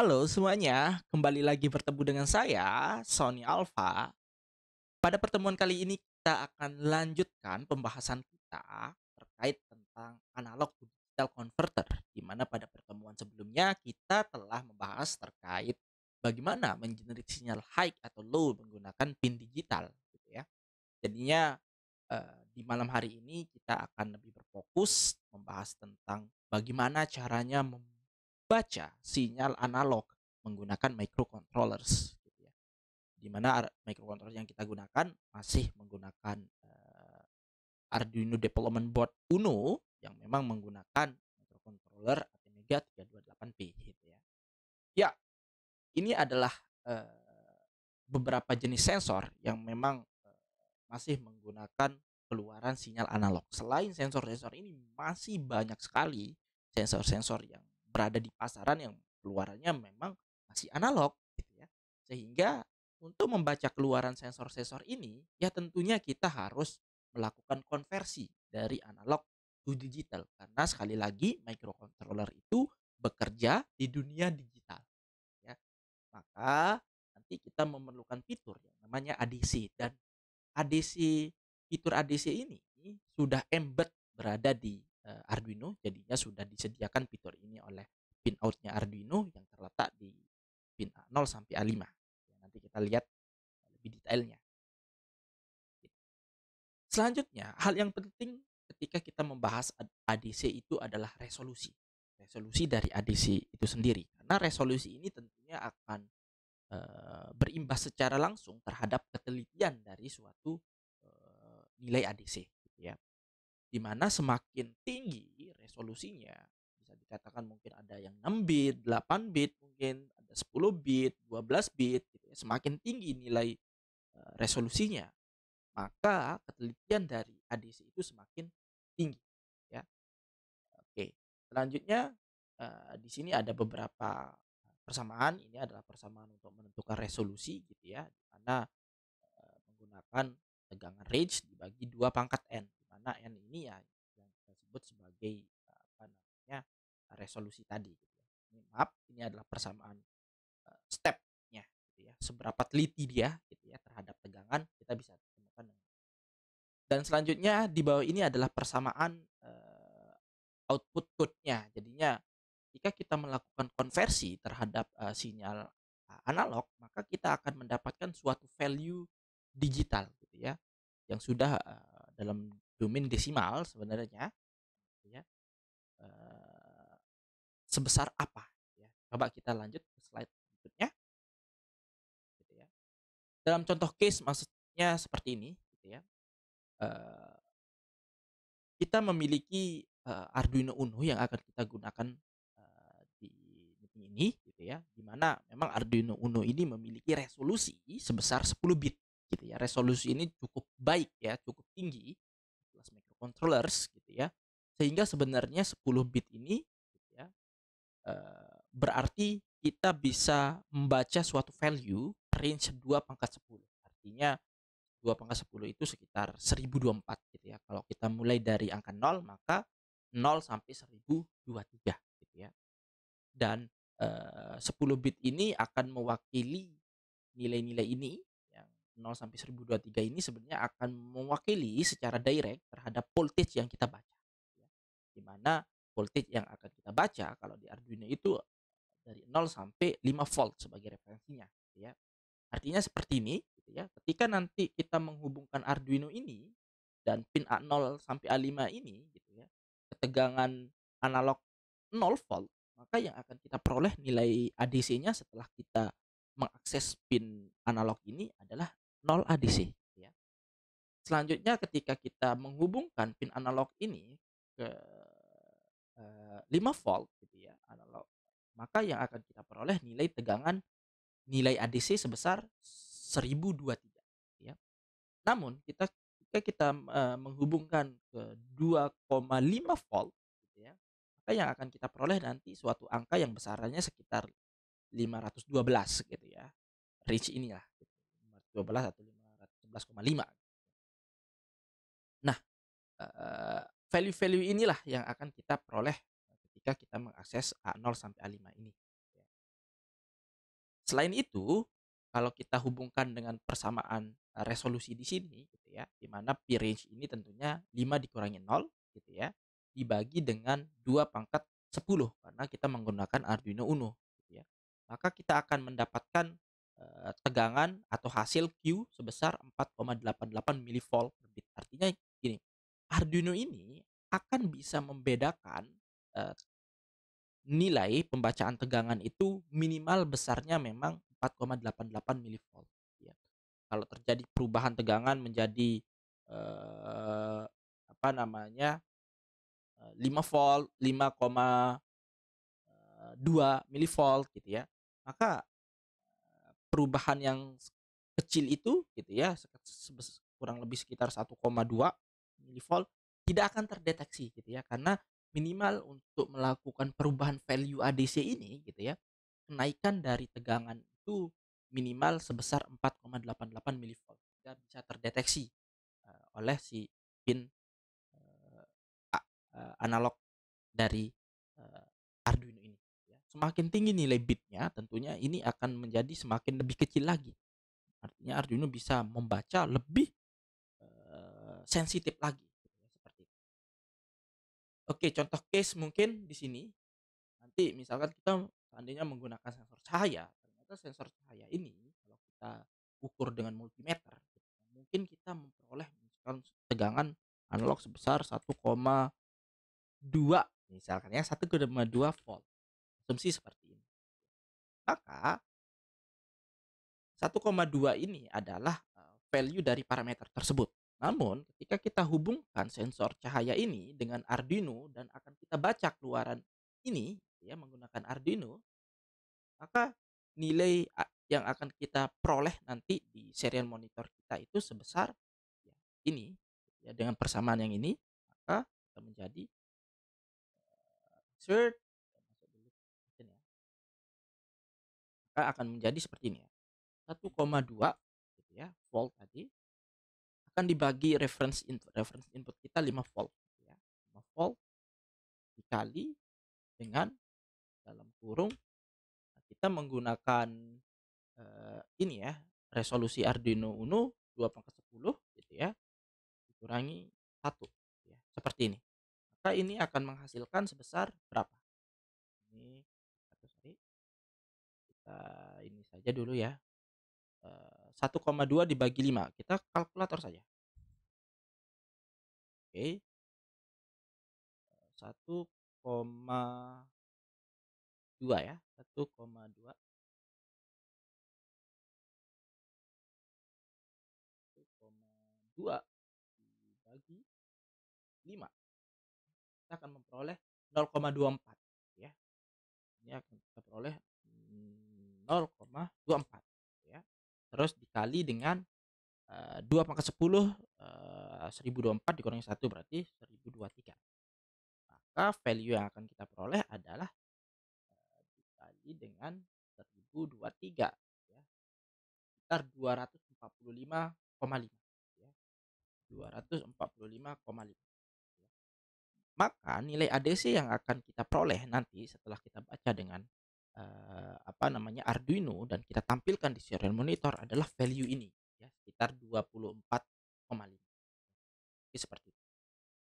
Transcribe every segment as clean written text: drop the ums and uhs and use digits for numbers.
Halo semuanya, kembali lagi bertemu dengan saya, Sony Alfa. Pada pertemuan kali ini kita akan lanjutkan pembahasan kita terkait tentang analog to digital converter, di mana pada pertemuan sebelumnya kita telah membahas terkait bagaimana mengenerate sinyal high atau low menggunakan pin digital, gitu ya. Jadinya di malam hari ini kita akan lebih berfokus membahas tentang bagaimana caranya membaca sinyal analog menggunakan microcontrollers gitu ya. Di mana microcontroller yang kita gunakan masih menggunakan Arduino Development Board Uno yang memang menggunakan microcontroller Atmega 328P gitu ya. Ya, ini adalah beberapa jenis sensor yang memang masih menggunakan keluaran sinyal analog. Selain sensor-sensor ini masih banyak sekali sensor-sensor yang berada di pasaran yang keluarannya memang masih analog gitu ya. Sehingga untuk membaca keluaran sensor-sensor ini ya tentunya kita harus melakukan konversi dari analog to digital karena sekali lagi microcontroller itu bekerja di dunia digital ya. Maka nanti kita memerlukan fitur yang namanya ADC dan ADC fitur ADC ini sudah embed berada di, Arduino, jadinya sudah disediakan fitur ini oleh pin out-nya Arduino yang terletak di pin A0 sampai A5. Ya, nanti kita lihat lebih detailnya, gitu. Selanjutnya, hal yang penting ketika kita membahas ADC itu adalah resolusi. Resolusi dari ADC itu sendiri, karena resolusi ini tentunya akan, berimbas secara langsung terhadap ketelitian dari suatu, nilai ADC gitu ya. Di mana semakin tinggi resolusinya, bisa dikatakan mungkin ada yang 6 bit, 8 bit mungkin, ada 10 bit, 12 bit gitu ya. Semakin tinggi nilai, resolusinya, maka ketelitian dari ADC itu semakin tinggi ya. Oke, selanjutnya, di sini ada beberapa persamaan, ini adalah persamaan untuk menentukan resolusi gitu ya, di mana menggunakan tegangan range dibagi 2 pangkat N, di mana N ini ya yang kita sebut sebagai, apa namanya, resolusi tadi gitu ya. Ini maaf, ini adalah persamaan, step-nya gitu ya, seberapa teliti dia gitu ya terhadap tegangan kita bisa temukan dan selanjutnya di bawah ini adalah persamaan, output code-nya. Jadinya jika kita melakukan konversi terhadap, sinyal, analog, maka kita akan mendapatkan suatu value digital gitu ya, yang sudah, dalam domain desimal sebenarnya gitu ya, eee, sebesar apa ya. Coba kita lanjut ke slide berikutnya gitu ya. Dalam contoh case maksudnya seperti ini gitu ya, eee, kita memiliki, Arduino Uno yang akan kita gunakan, di meeting ini gitu ya, di mana memang Arduino Uno ini memiliki resolusi sebesar 10 bit gitu ya. Resolusi ini cukup baik ya, cukup tinggi kelas microcontrollers gitu ya. Sehingga sebenarnya 10 bit ini gitu ya, berarti kita bisa membaca suatu value range 2 pangkat 10. Artinya 2 pangkat 10 itu sekitar 1024 gitu ya. Kalau kita mulai dari angka 0 maka 0 sampai 1023 gitu ya. Dan, 10 bit ini akan mewakili nilai-nilai ini yang 0 sampai 1023 ini sebenarnya akan mewakili secara direct terhadap voltage yang kita baca, ya. Di mana voltage yang akan kita baca kalau di Arduino itu dari 0 sampai 5 volt sebagai referensinya, gitu ya. Artinya seperti ini, gitu ya, ketika nanti kita menghubungkan Arduino ini dan pin A0 sampai A5 ini, gitu ya, ketegangan analog 0 volt, maka yang akan kita peroleh nilai ADC-nya setelah kita mengakses pin analog ini adalah 0 ADC, gitu ya. Selanjutnya ketika kita menghubungkan pin analog ini ke, 5 volt gitu ya, analog, maka yang akan kita peroleh nilai tegangan nilai ADC sebesar 1023 ya. Namun ketika kita, menghubungkan ke 2,5 volt gitu ya, maka yang akan kita peroleh nanti suatu angka yang besarannya sekitar 512 gitu ya. Range inilah gitu, 512 atau 511,5. Nah, value-value inilah yang akan kita peroleh ketika kita mengakses A0 sampai A5 ini, ya. Selain itu, kalau kita hubungkan dengan persamaan, resolusi di sini gitu ya, di mana Pi range ini tentunya 5 dikurangi nol gitu ya, dibagi dengan 2 pangkat 10 karena kita menggunakan Arduino Uno gitu ya. Maka kita akan mendapatkan, tegangan atau hasil Q sebesar 4,88 milivolt per bit. Artinya gini, Arduino ini akan bisa membedakan, eee nilai pembacaan tegangan itu minimal besarnya memang 4,88 milivolt, ya. Kalau terjadi perubahan tegangan menjadi, apa namanya, 5 volt, 5,2 milivolt gitu ya, maka perubahan yang kecil itu gitu ya, kurang lebih sekitar 1,2 milivolt tidak akan terdeteksi gitu ya, karena minimal untuk melakukan perubahan value ADC ini gitu ya, kenaikan dari tegangan itu minimal sebesar 4,88 milivolt sehingga bisa terdeteksi, oleh si pin, eee, analog dari, Arduino ini ya. Semakin tinggi nilai bitnya tentunya ini akan menjadi semakin lebih kecil lagi. Artinya Arduino bisa membaca lebih, sensitif lagi gitu ya, seperti itu. Oke, contoh case mungkin di sini, nanti misalkan kita seandainya menggunakan sensor cahaya, ternyata sensor cahaya ini kalau kita ukur dengan multimeter, gitu kan, mungkin kita memperoleh misalkan tegangan analog sebesar 1,2 misalkan ya, 1,2 volt, asumsi seperti ini. Maka 1,2 ini adalah, value dari parameter tersebut. Namun ketika kita hubungkan sensor cahaya ini dengan Arduino dan akan kita baca keluaran ini ya menggunakan Arduino, maka nilai yang akan kita peroleh nanti di serial monitor kita itu sebesar ya ini, ya dengan persamaan yang ini, maka akan menjadi insert masuk dulu ya, maka akan menjadi seperti ini ya, 1,2 gitu ya, volt tadi akan dibagi reference input kita 5 volt gitu ya. 5 volt dikali dengan dalam kurung kita menggunakan, ini ya, resolusi Arduino Uno 2/10 gitu ya, dikurangi 1 ya, seperti ini. Maka ini akan menghasilkan sebesar berapa? Ini satu sorry, kita ini saja dulu ya, 1,2 dibagi 5 kita kalkulator saja. Oke, 1,2 ya, 1,2 1,2 dibagi 5 kita akan memperoleh 0,24 ya. Ini akan kita peroleh 0,24 ya. Terus dikali dengan 2/10, 1024 dikurangi 1 berarti 1023. Maka value yang akan kita peroleh adalah dikali dengan 1023 ya, sekitar 245,5 ya, 245,5 ya. Maka nilai ADC yang akan kita peroleh nanti setelah kita baca dengan, apa namanya, Arduino dan kita tampilkan di serial monitor adalah value ini ya, sekitar 24,5. Jadi seperti itu.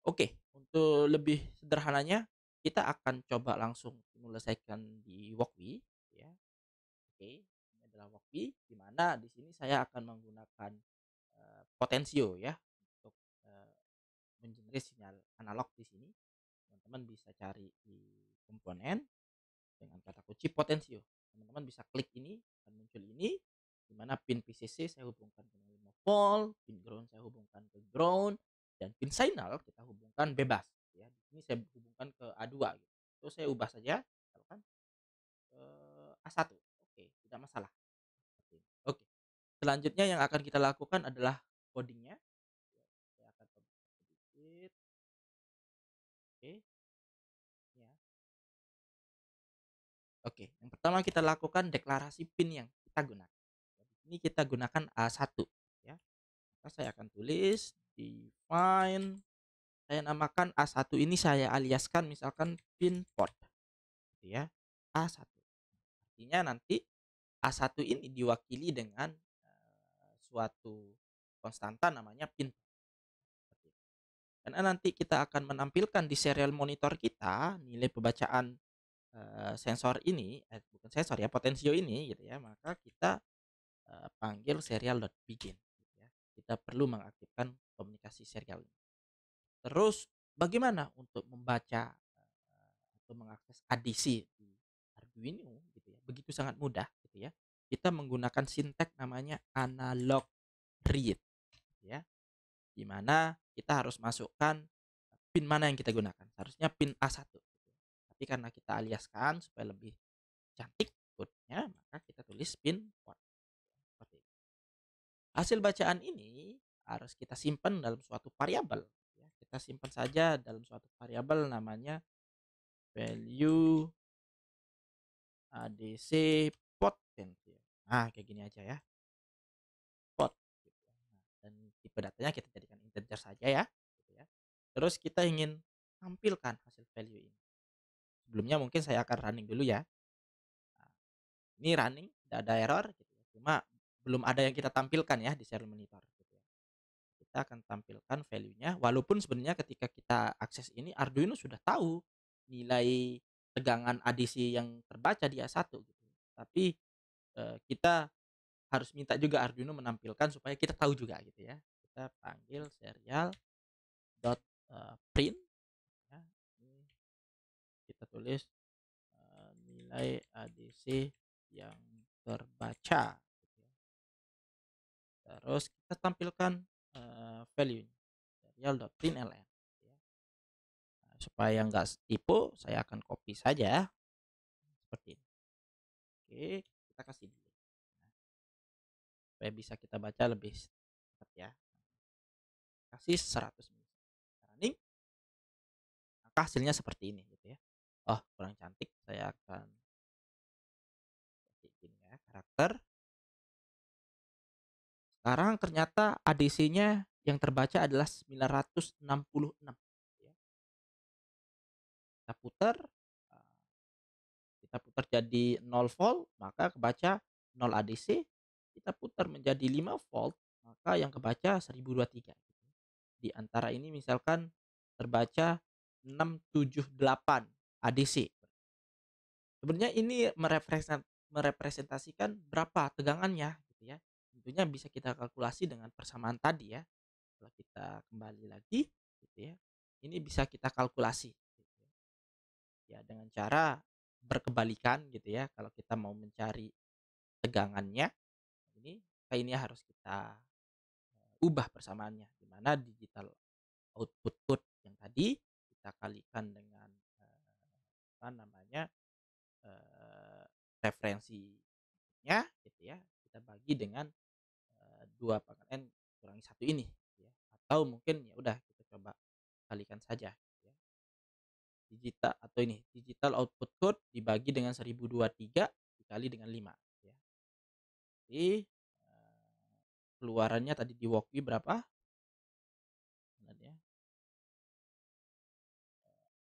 Oke, untuk lebih sederhananya kita akan coba langsung menyelesaikan di Walkbee ya. Oke, ini adalah Walkbee di mana di sini saya akan menggunakan, potensio ya untuk, mengenerate sinyal analog di sini. Teman-teman bisa cari di komponen dengan kata kunci potensio. Teman-teman bisa klik ini, akan muncul ini, di mana pin PCC saya hubungkan ke 5 volt, pin ground saya hubungkan ke ground, dan pin signal kita hubungkan bebas. Ya, di sini saya hubungkan ke A2 gitu. Terus saya ubah saja, misalkan A1. Oke, tidak masalah. Oke. Selanjutnya yang akan kita lakukan adalah codingnya. Ya, saya akan coba sedikit. Oke, ya. Oke, yang pertama kita lakukan deklarasi PIN yang kita gunakan. Di sini kita gunakan A1 ya. Maka saya akan tulis define, saya namakan A1 ini saya aliaskan misalkan PIN port gitu ya. A1. Artinya nanti A1 ini diwakili dengan, suatu konstanta namanya pin. Seperti itu. Karena nanti kita akan menampilkan di serial monitor kita nilai pembacaan, sensor ini bukan sensor ya, potensio ini gitu ya, maka kita, panggil serial.begin gitu ya. Kita perlu mengaktifkan komunikasi serial ini. Terus bagaimana untuk membaca, atau mengakses adisi di Arduino gitu ya, begitu sangat mudah gitu ya. Kita menggunakan sintak namanya analog read ya, di mana kita harus masukkan pin mana yang kita gunakan, seharusnya pin A1 gitu ya. Tapi karena kita aliaskan supaya lebih cantik code-nya, maka kita tulis pin port, seperti itu. Hasil bacaan ini harus kita simpan dalam suatu variabel ya. Kita simpan saja dalam suatu variabel namanya value ADC potential. Nah, kayak gini aja ya, pot gitu ya. Nah, dan tipe datanya kita jadikan integer saja ya, gitu ya. Terus kita ingin tampilkan hasil value ini. Sebelumnya mungkin saya akan running dulu ya. Nah, ini running, tidak ada error gitu ya. Cuma belum ada yang kita tampilkan ya di serial monitor gitu ya. Kita akan tampilkan value-nya walaupun sebenarnya ketika kita akses ini Arduino sudah tahu nilai tegangan ADC yang terbaca di A1 gitu. Tapi kita harus minta juga Arduino menampilkan supaya kita tahu juga gitu ya. Kita panggil serial dot print ya. Ini kita tulis nilai ADC yang terbaca gitu ya. Terus kita tampilkan value serial dot println gitu ya. Nah, supaya nggak tipu, saya akan copy saja seperti ini. Oke, kita kasih delay. Nah, supaya bisa kita baca lebih cepat ya. Kasih 100 milisecond. Running, maka hasilnya seperti ini gitu ya. Oh, kurang cantik, saya akan kasih gini ya, karakter. Sekarang ternyata ADC-nya yang terbaca adalah 966 ya. Kita putar, kita putar jadi 0 volt, maka kebaca 0 ADC. Kita putar menjadi 5 volt, maka yang kebaca 1023 gitu. Di antara ini misalkan terbaca 678 ADC. Sebenarnya ini merepresentasikan berapa tegangannya gitu ya. Tentunya bisa kita kalkulasi dengan persamaan tadi ya. Kalau kita kembali lagi gitu ya. Ini bisa kita kalkulasi gitu ya. Ya dengan cara berkebalikan gitu ya. Kalau kita mau mencari tegangannya ini harus kita ubah persamaannya di mana digital output code yang tadi kita kalikan dengan apa namanya referensinya gitu ya, kita bagi dengan 2 pangkat n kurangi 1 ini gitu ya. Atau mungkin ya udah kita coba kalikan saja gitu ya. Digital output code dibagi dengan 1023 dikali dengan 5 gitu ya. Jadi keluarannya tadi di walkie berapa? Sebenarnya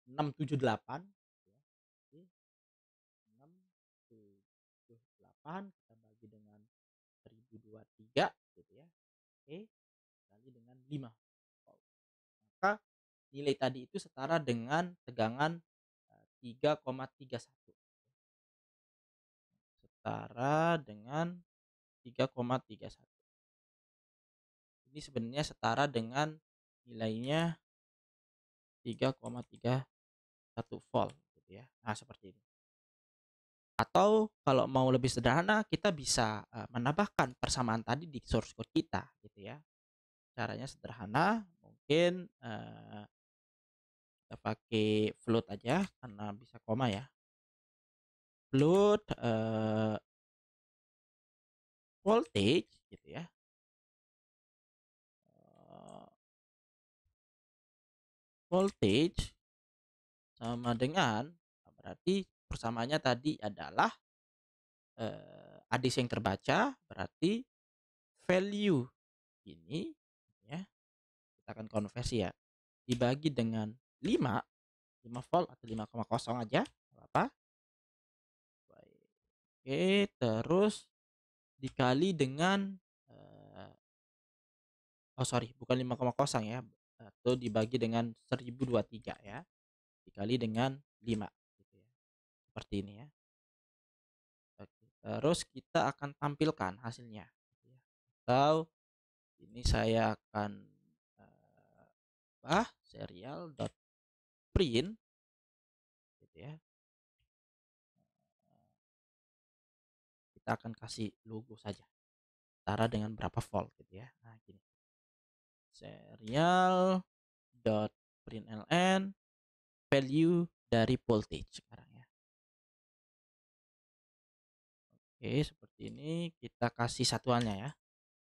678 gitu ya. Jadi 678 kita bagi dengan 1023 gitu ya. Oke, kali dengan 5 volt. Maka nilai tadi itu setara dengan tegangan 3,31. Setara dengan 3,31. Ini sebenarnya setara dengan nilainya 3,31 volt gitu ya. Nah, seperti ini. Atau kalau mau lebih sederhana kita bisa menambahkan persamaan tadi di source code kita gitu ya. Caranya sederhana, mungkin kita pakai float aja karena bisa koma ya. Float voltage gitu ya. Eee, voltage sama dengan berarti persamaannya tadi adalah ADC yang terbaca berarti value ini ya, kita akan konversi ya, dibagi dengan 5, 5 volt atau 5,0 aja nggak apa-apa. Baik. Oke, terus dikali dengan, eee, oh sorry bukan 5,0 ya, atau dibagi dengan 1023 ya, dikali dengan 5 gitu ya, seperti ini ya. Oke, terus kita akan tampilkan hasilnya gitu ya, atau ini saya akan, serial.print gitu ya, kita akan kasih logo saja, setara dengan berapa volt gitu ya. Nah gini, serial.println value dari voltage sekarang ya. Oke, seperti ini kita kasih satuannya ya.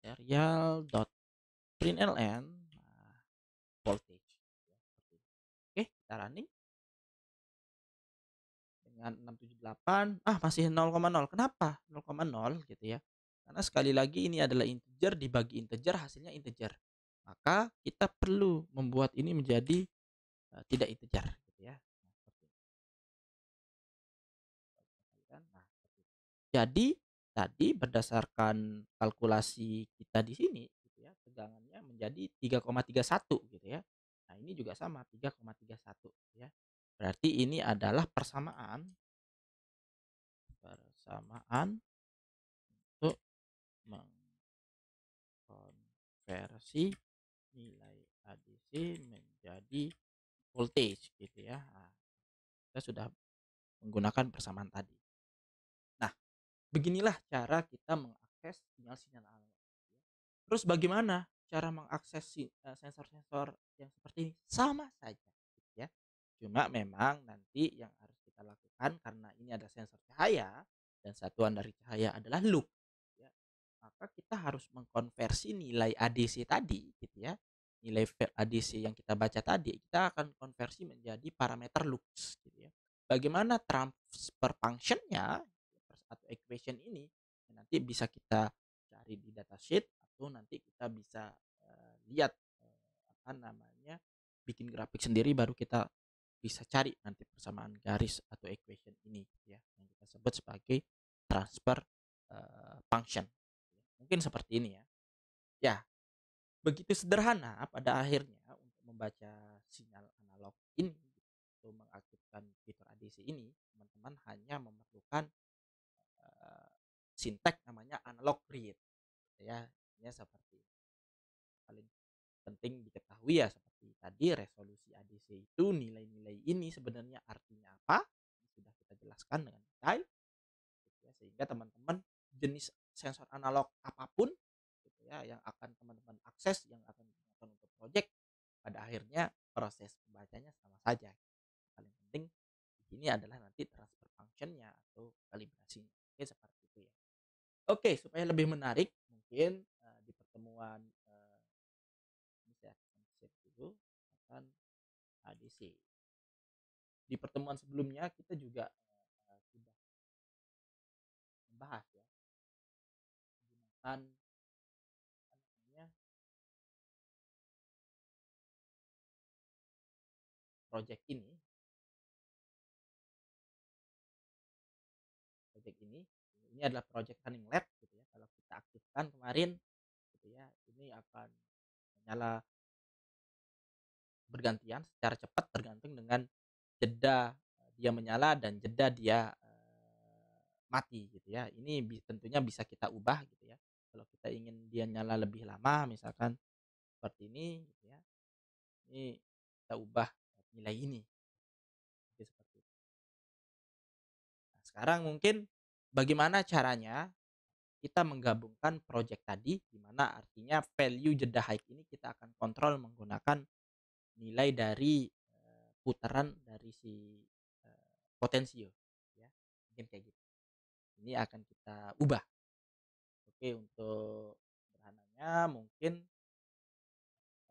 Serial.println, nah, voltage. Ya, seperti ini. Oke, kita running dengan 678, masih 0,0. Kenapa 0,0 gitu ya? Karena sekali lagi ini adalah integer dibagi integer hasilnya integer. Maka kita perlu membuat ini menjadi tidak integer gitu ya. Nah, seperti ini. Nah, seperti itu. Jadi tadi berdasarkan kalkulasi kita di sini gitu ya, tegangannya menjadi 3,31 gitu ya. Nah, ini juga sama 3,31 gitu ya. Berarti ini adalah persamaan persamaan untuk mengkonversi nilai ADC menjadi voltage gitu ya. Nah, kita sudah menggunakan persamaan tadi. Nah, beginilah cara kita mengakses sinyal-sinyal analog ya. Terus bagaimana cara mengakses sensor-sensor yang seperti ini? Sama saja gitu ya. Cuma memang nanti yang harus kita lakukan karena ini ada sensor cahaya dan satuan dari cahaya adalah lux ya. Maka kita harus mengkonversi nilai ADC tadi gitu ya. Nilai ADC yang kita baca tadi kita akan konversi menjadi parameter lux gitu ya. Bagaimana transfer functionnya atau equation ini nanti bisa kita cari di datasheet atau nanti kita bisa lihat apa namanya bikin grafik sendiri baru kita bisa cari nanti persamaan garis atau equation ini gitu ya yang kita sebut sebagai transfer function. Mungkin seperti ini ya. Ya, begitu sederhana pada akhirnya untuk membaca sinyal analog ini untuk mengaktifkan fitur ADC ini, teman-teman hanya memerlukan eee, sintek namanya analog read gitu ya. Ya seperti paling penting diketahui ya seperti tadi resolusi ADC itu nilai-nilai ini sebenarnya artinya apa, sudah kita jelaskan dengan detail gitu ya, sehingga teman-teman jenis sensor analog apapun gitu ya yang akan teman-teman akses, yang akan digunakan untuk project, pada akhirnya proses pembacanya sama saja. Paling penting di sini adalah nanti transfer functionnya atau kalibrasinya. Oke, seperti itu ya. Oke, supaya lebih menarik mungkin di pertemuan ini saya akan save dulu akan ADC. Di pertemuan sebelumnya kita juga sudah membahas ya menggunakan apa namanya project ini adalah project running lab gitu ya. Kalau kita aktifkan kemarin gitu ya, ini akan menyala bergantian secara cepat tergantung dengan jeda dia menyala dan jeda dia mati gitu ya. Ini tentunya bisa kita ubah gitu ya. Kalau kita ingin dia nyala lebih lama misalkan seperti ini gitu ya. Ini kita ubah nilai ini. Jadi seperti itu. Nah, sekarang mungkin bagaimana caranya kita menggabungkan project tadi di mana artinya value jeda high ini kita akan kontrol menggunakan nilai dari putaran dari si potensio ya. Mungkin kayak gitu. Ini akan kita ubah. Oke, untuk sederhananya mungkin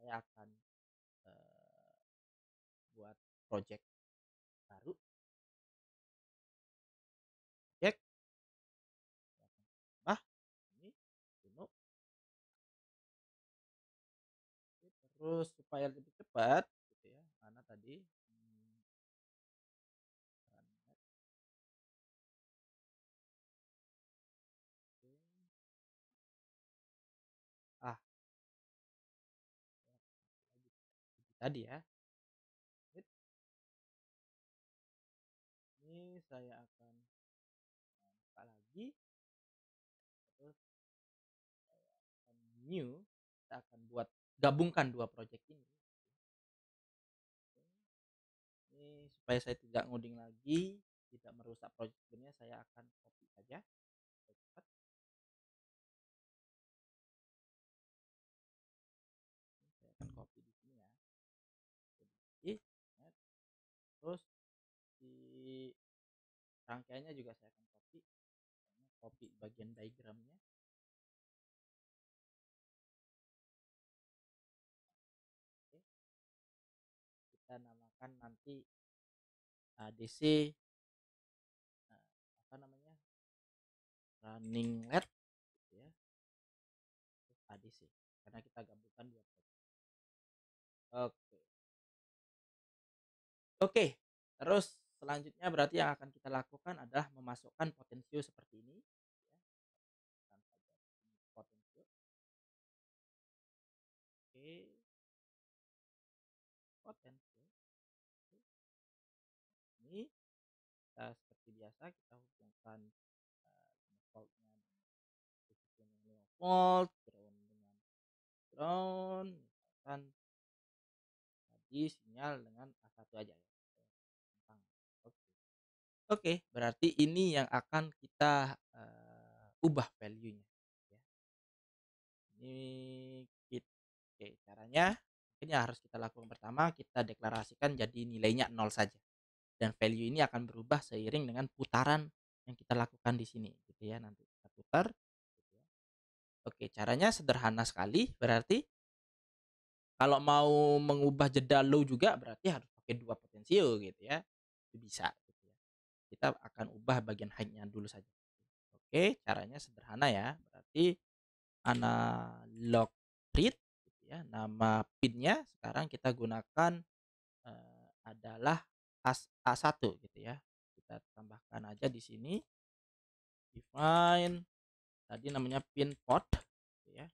saya akan buat project baru, project ah ini bunuh. Terus supaya lebih cepat gitu ya, mana tadi tadi ya. Ini saya akan buka lagi, terus new, kita akan buat gabungkan dua project ini. Ini supaya saya tidak ngoding lagi, tidak merusak project sebelumnya, saya akan copy saja. Cepat. Saya akan copy di sini ya. Jadi, terus di rangkaiannya juga saya akan copy bagian diagramnya. Oke. Kita namakan nanti ADC apa namanya, running LED gitu ya, terus ADC karena kita gabungkan dua project. Oke. Oke, terus selanjutnya berarti yang akan kita lakukan adalah memasukkan potensio seperti ini ya. Tekan saja ini potensio. Oke, potensio. Ini kita seperti biasa kita hubungkan voltnya dengan 5 volt, ground dengan ground, misalkan tadi sinyal dengan A1 aja ya. Oke. Oke, berarti ini yang akan kita ubah value-nya ya. Ini oke, caranya mungkin yang harus kita lakukan pertama, kita deklarasikan jadi nilainya 0 saja. Dan value ini akan berubah seiring dengan putaran yang kita lakukan di sini gitu ya. Nanti kita putar gitu ya. Oke, caranya sederhana sekali. Berarti kalau mau mengubah jeda low juga berarti harus pakai dua potensio gitu ya. Itu bisa gitu ya. Kita akan ubah bagian high-nya dulu saja. Oke, caranya sederhana ya. Berarti analog read gitu ya. Nama pinnya sekarang kita gunakan adalah A1 gitu ya. Kita tambahkan aja di sini define tadi namanya pin port gitu ya.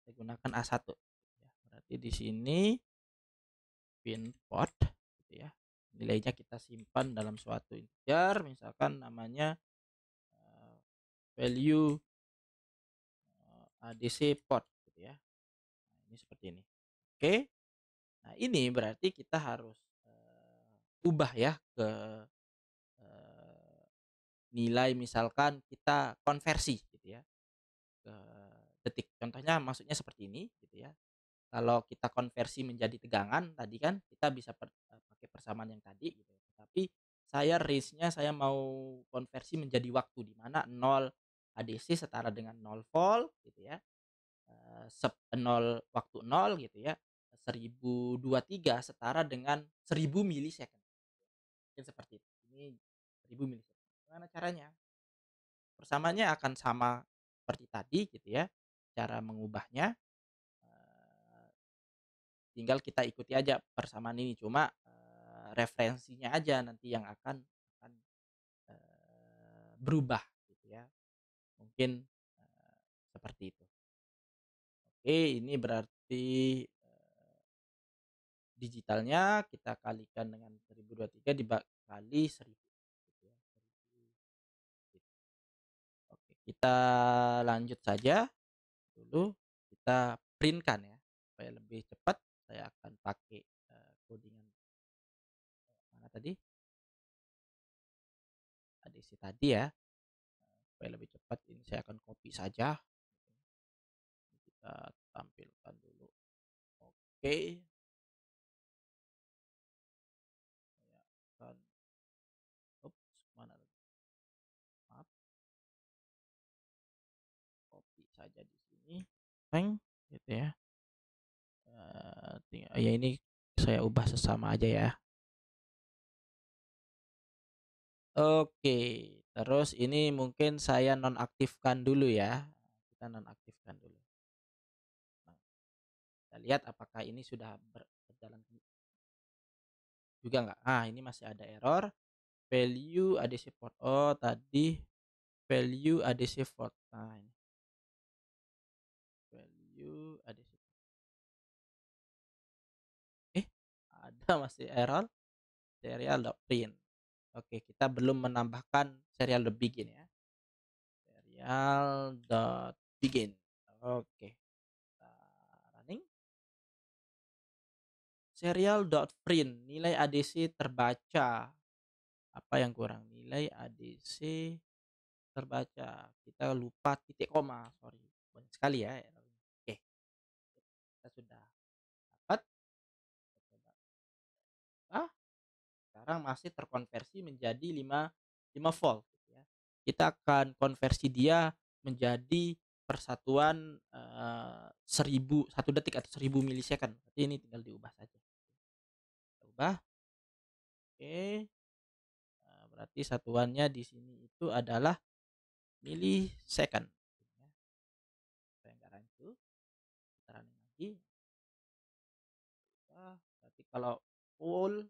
Kita gunakan A1 gitu ya. Berarti di sini pin port gitu ya. Nilainya kita simpan dalam suatu integer, misalkan namanya value ADC port gitu ya. Nah, ini seperti ini. Oke. Nah, ini berarti kita harus ubah ya ke nilai, misalkan kita konversi gitu ya ke detik. Contohnya maksudnya seperti ini gitu ya. Kalau kita konversi menjadi tegangan tadi kan kita bisa pakai persamaan yang tadi gitu ya. Tapi saya range-nya saya mau konversi menjadi waktu di mana 0 ADC setara dengan 0 volt gitu ya. 0 waktu 0 gitu ya. 1023 setara dengan 1000 milisecond. Mungkin seperti itu. Ini 1000 milisecond. Gimana caranya? Persamaannya akan sama seperti tadi gitu ya. Cara mengubahnya tinggal kita ikuti aja persamaan ini, cuma referensinya aja nanti yang akan berubah gitu ya. Mungkin seperti itu. Oke, ini berarti digitalnya kita kalikan dengan 1023 dikali 1000 gitu ya. 1000 gitu. Oke, kita lanjut saja dulu, kita print-kan ya supaya lebih cepat. Saya akan pakai codingan mana tadi? ADC tadi ya. Supaya lebih cepat ini saya akan copy saja. Kita tampilkan dulu. Oke. Saya akan mana lagi? Maaf, copy saja di sini. Peng gitu ya. Ya ini saya ubah sesama aja ya. Oke, terus ini mungkin saya nonaktifkan dulu ya. Kita nonaktifkan dulu. Nah, kita lihat apakah ini sudah berjalan juga nggak. Ah, ini masih ada error. Value ADC port. Oh, tadi value ADC port. Nah, ini value ADC. kita masih error serial.print. Oke, kita belum menambahkan serial.begin ya. Serial.begin. Oke, kita running. Serial.print, nilai ADC terbaca. Apa yang kurang? Nilai ADC terbaca. Kita lupa titik koma, sorry. Banyak sekali ya errornya. Oke, kita sudah dapat. Kita coba. Ah, sekarang masih terkonversi menjadi 5 volt gitu ya. Kita akan konversi dia menjadi persatuan 1000 1 detik atau 1000 milisecond. Berarti ini tinggal diubah saja. Kita ubah. Oke. Berarti satuannya di sini itu adalah milisecond. Ya. Supaya nggak rancu. Kita running lagi. Berarti kalau full,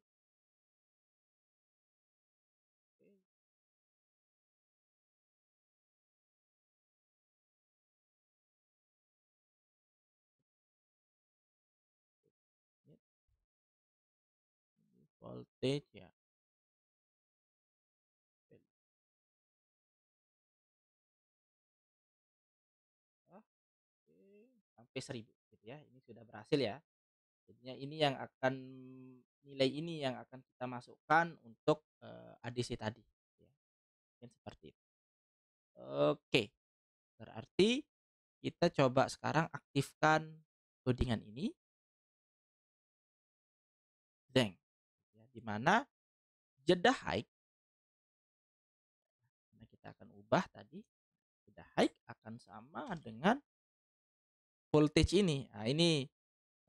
oke, ini voltage ya. Oke, sampai 1000 gitu ya. Ini sudah berhasil ya. Jadinya ini yang akan nilai ini yang akan kita masukkan untuk ADC tadi ya. Mungkin seperti itu. Oke, berarti kita coba sekarang aktifkan codingan ini. Zeng. Ya, di mana jeda high, nah kita akan ubah tadi, jeda high akan sama dengan voltage ini. Nah, ini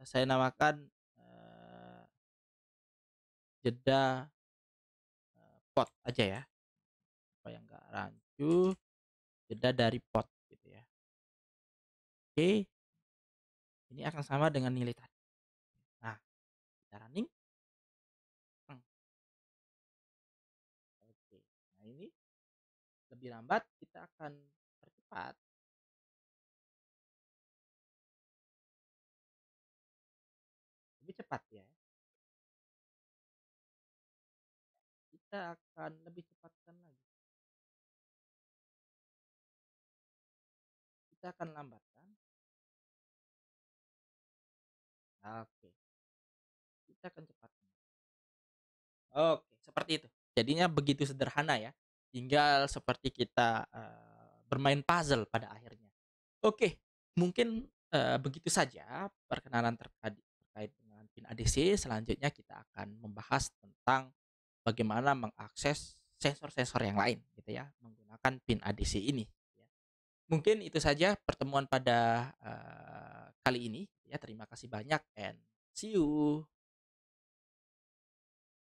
saya namakan jeda pot aja ya, supaya nggak rancu, jeda dari pot gitu ya. Oke, ini akan sama dengan nilai tadi. Nah, kita running. Hmm, oke. Nah, ini lebih lambat, kita akan percepat. Lebih cepat ya. Kita akan lebih cepatkan lagi. Kita akan lambatkan. Oke, kita akan cepatkan. Oke, seperti itu. Jadinya begitu sederhana ya. Tinggal seperti kita bermain puzzle pada akhirnya. Oke, mungkin begitu saja perkenalan terkait dengan PIN ADC. Selanjutnya kita akan membahas tentang bagaimana mengakses sensor-sensor yang lain gitu ya menggunakan PIN ADC ini ya. Mungkin itu saja pertemuan pada kali ini ya. Terima kasih banyak and see you.